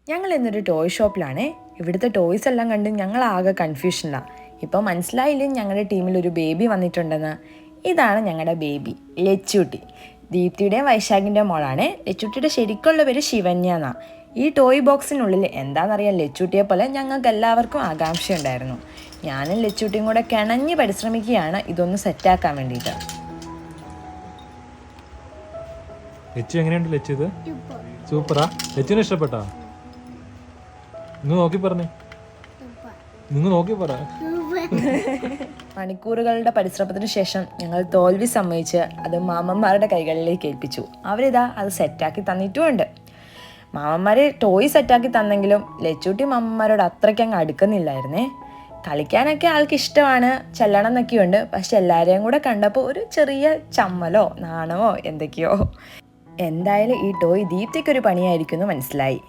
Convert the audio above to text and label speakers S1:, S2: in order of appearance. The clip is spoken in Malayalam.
S1: ഞങ്ങൾ ഇന്നൊരു ടോയ് ഷോപ്പിലാണേ. ഇവിടുത്തെ ടോയ്സ് എല്ലാം കണ്ട് ഞങ്ങൾ ആകെ കൺഫ്യൂഷനിലാണ്. ഇപ്പോൾ മനസ്സിലായില്ലേ ഞങ്ങളുടെ ടീമിൽ ഒരു ബേബി വന്നിട്ടുണ്ടെന്ന്. ഇതാണ് ഞങ്ങളുടെ ബേബി ലച്ചൂട്ടി. ദീപ്തിയുടെയും വൈശാഖിൻ്റെ മോളാണ്. ലച്ചൂട്ടിയുടെ ശരിക്കുള്ള പേര് ശിവന്യ എന്നാണ്. ഈ ടോയ് ബോക്സിനുള്ളിൽ എന്താണെന്നറിയാൻ ലച്ചൂട്ടിയെ പോലെ ഞങ്ങൾക്ക് എല്ലാവർക്കും ആകാംക്ഷയുണ്ടായിരുന്നു. ഞാനും ലച്ചൂട്ടിയും കൂടെ കിണഞ്ഞ് പരിശ്രമിക്കുകയാണ് ഇതൊന്ന് സെറ്റാക്കാൻ വേണ്ടിയിട്ട്.
S2: ലച്ചു എങ്ങനെയുണ്ട്? ലച്ചു ഇത് സൂപ്പറാ? ലച്ചുവിനെ ഇഷ്ടപ്പെട്ടാ? നിങ്ങൾ നോക്കി പറ.
S1: മണിക്കൂറുകളുടെ പരിശ്രമത്തിന് ശേഷം ഞങ്ങൾ തോൽവി സമ്മതിച്ച് അത് മാമന്മാരുടെ കൈകളിലേക്ക് ഏൽപ്പിച്ചു. അവരിതാ അത് സെറ്റാക്കി തന്നിട്ടുമുണ്ട്. മാമന്മാർ ടോയ് സെറ്റാക്കി തന്നെങ്കിലും ലച്ചൂട്ടി മാമന്മാരോട് അത്രയ്ക്ക് അങ്ങ് അടുക്കുന്നില്ലായിരുന്നേ. കളിക്കാനൊക്കെ ആൾക്ക് ഇഷ്ടമാണ്, ചെല്ലണം എന്നൊക്കെയുണ്ട്. പക്ഷെ എല്ലാവരെയും കൂടെ കണ്ടപ്പോൾ ഒരു ചെറിയ ചമ്മലോ നാണമോ എന്തൊക്കെയോ. എന്തായാലും ഈ ടോയ് ദീപ്തിക്കൊരു പണിയായിരിക്കുമെന്ന് മനസ്സിലായി.